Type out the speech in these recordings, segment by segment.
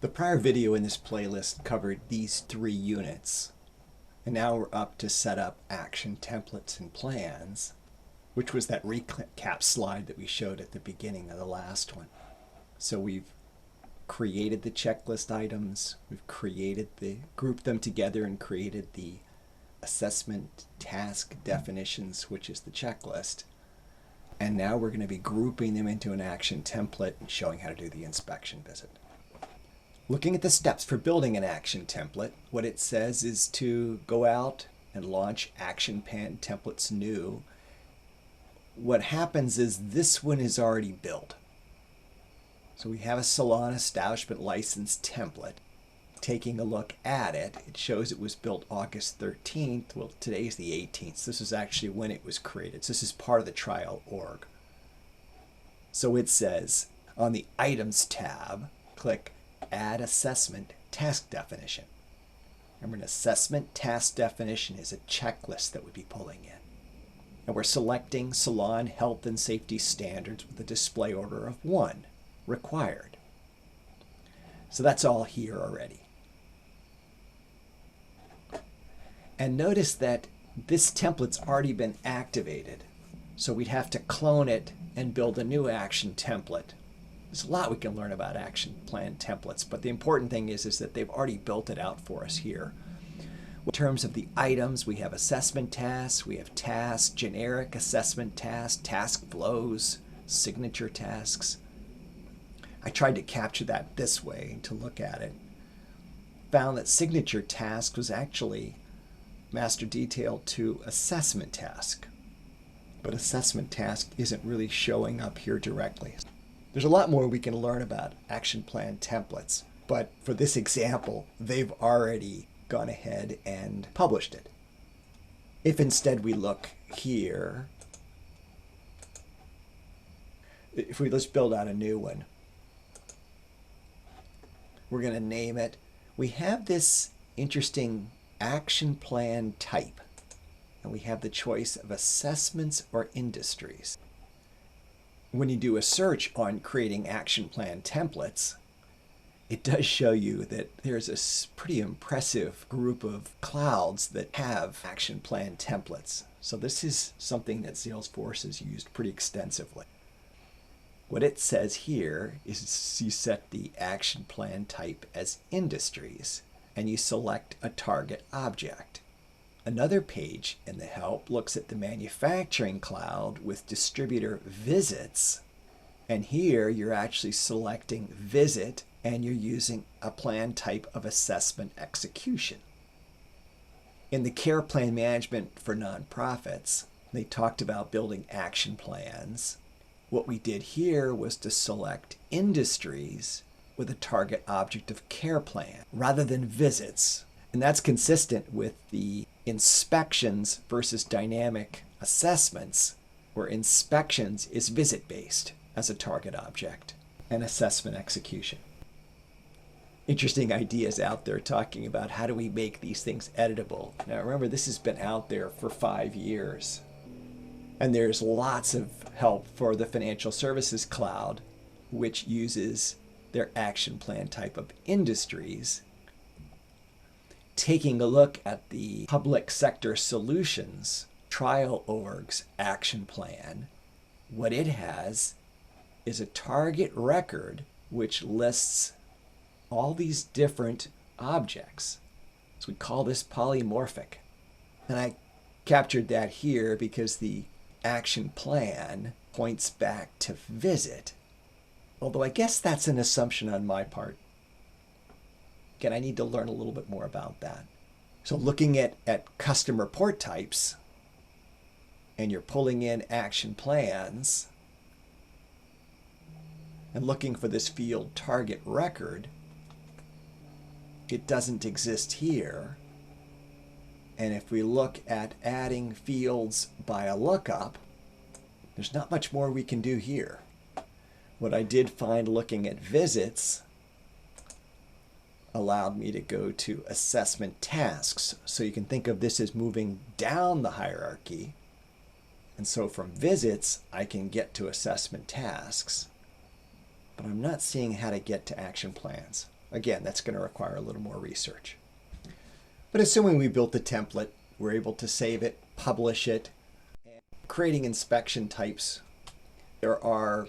The prior video in this playlist covered these 3 units, and now we're up to set up action templates and plans, which was that recap slide that we showed at the beginning of the last one. So we've created the checklist items, we've grouped them together and created the assessment task definitions, which is the checklist. And now we're going to be grouping them into an action template and showing how to do the inspection visit. Looking at the steps for building an action template, what it says is to go out and launch action plan templates new. What happens is this one is already built. So we have a Salon Establishment License template. Taking a look at it, it shows it was built August 13th. Well, today's the 18th. So this is actually when it was created. So this is part of the trial org. So it says on the Items tab, click Add Assessment Task Definition. Remember, an assessment task definition is a checklist that would be pulling in. And we're selecting Salon Health and Safety Standards with a display order of 1, required. So that's all here already. And notice that this template's already been activated. So we'd have to clone it and build a new action template. There's a lot we can learn about action plan templates, but the important thing is that they've already built it out for us here. In terms of the items, we have assessment tasks, we have tasks, generic assessment tasks, task flows, signature tasks. I tried to capture that this way to look at it. Found that signature task was actually master detailed to assessment task. But assessment task isn't really showing up here directly. There's a lot more we can learn about action plan templates, but for this example, they've already gone ahead and published it. If instead we look here, if we let's build out a new one, we're going to name it. We have this interesting action plan type, and we have the choice of assessments or industries. When you do a search on creating action plan templates, it does show you that there's a pretty impressive group of clouds that have action plan templates. So this is something that Salesforce has used pretty extensively. What it says here is you set the action plan type as industries, and you select a target object. Another page in the help looks at the manufacturing cloud with distributor visits. And here you're actually selecting visit, and you're using a plan type of assessment execution. In the care plan management for nonprofits, they talked about building action plans. What we did here was to select industries with a target object of care plan rather than visits. And that's consistent with the inspections versus dynamic assessments, where inspections is visit-based as a target object and assessment execution. Interesting ideas out there talking about how do we make these things editable. Now remember, this has been out there for 5 years. And there's lots of help for the financial services cloud, which uses their action plan type of industries. Taking a look at the public sector solutions trial org's action plan, what it has is a target record which lists all these different objects. So we call this polymorphic. And I captured that here because the action plan points back to visit. Although I guess that's an assumption on my part. Again, I need to learn a little bit more about that. So looking at Custom Rpt Types, and you're pulling in action plans, and looking for this field target record, it doesn't exist here. And if we look at adding fields by a lookup, there's not much more we can do here. What I did find looking at visits allowed me to go to assessment tasks. So you can think of this as moving down the hierarchy. And so from visits, I can get to assessment tasks. But I'm not seeing how to get to action plans. Again, that's going to require a little more research. But assuming we built the template, we're able to save it, publish it, creating inspection types. There are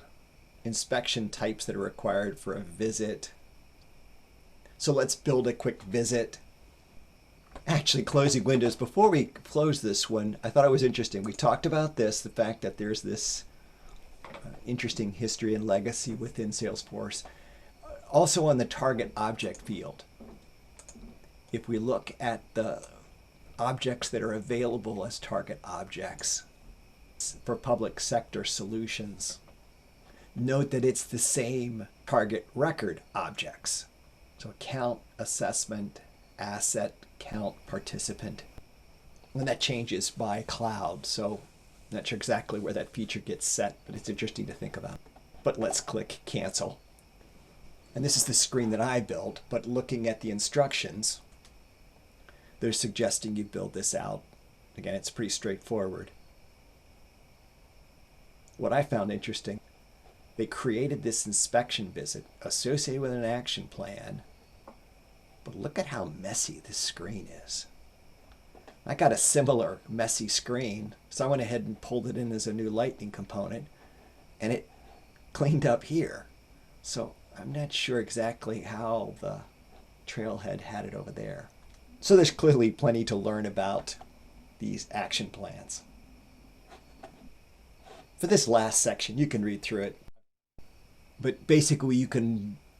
inspection types that are required for a visit. So let's build a quick visit. Actually, closing windows. Before we close this one, I thought it was interesting. We talked about this, the fact that there's this interesting history and legacy within Salesforce. Also on the target object field. If we look at the objects that are available as target objects for public sector solutions, note that it's the same target record objects. So account, assessment, asset, count, participant. And that changes by cloud. So I'm not sure exactly where that feature gets set, but it's interesting to think about. But let's click cancel. And this is the screen that I built, but looking at the instructions, they're suggesting you build this out. Again, it's pretty straightforward. What I found interesting, they created this inspection visit associated with an action plan, but look at how messy this screen is. I got a similar messy screen, so I went ahead and pulled it in as a new Lightning component, and it cleaned up here. So I'm not sure exactly how the Trailhead had it over there. So there's clearly plenty to learn about these action plans. For this last section, you can read through it. But basically,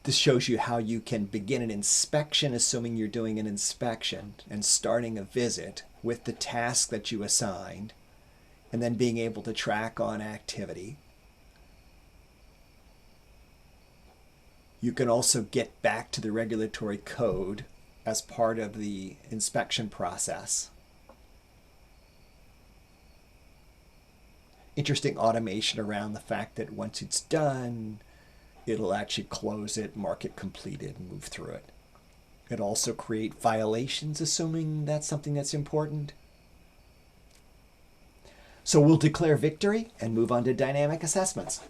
this shows you how you can begin an inspection, assuming you're doing an inspection, and starting a visit with the task that you assigned, and then being able to track on activity. You can also get back to the regulatory code as part of the inspection process. Interesting automation around the fact that once it's done, it'll actually close it, mark it completed, and move through it. It'll also create violations, assuming that's something that's important. So we'll declare victory and move on to dynamic assessments.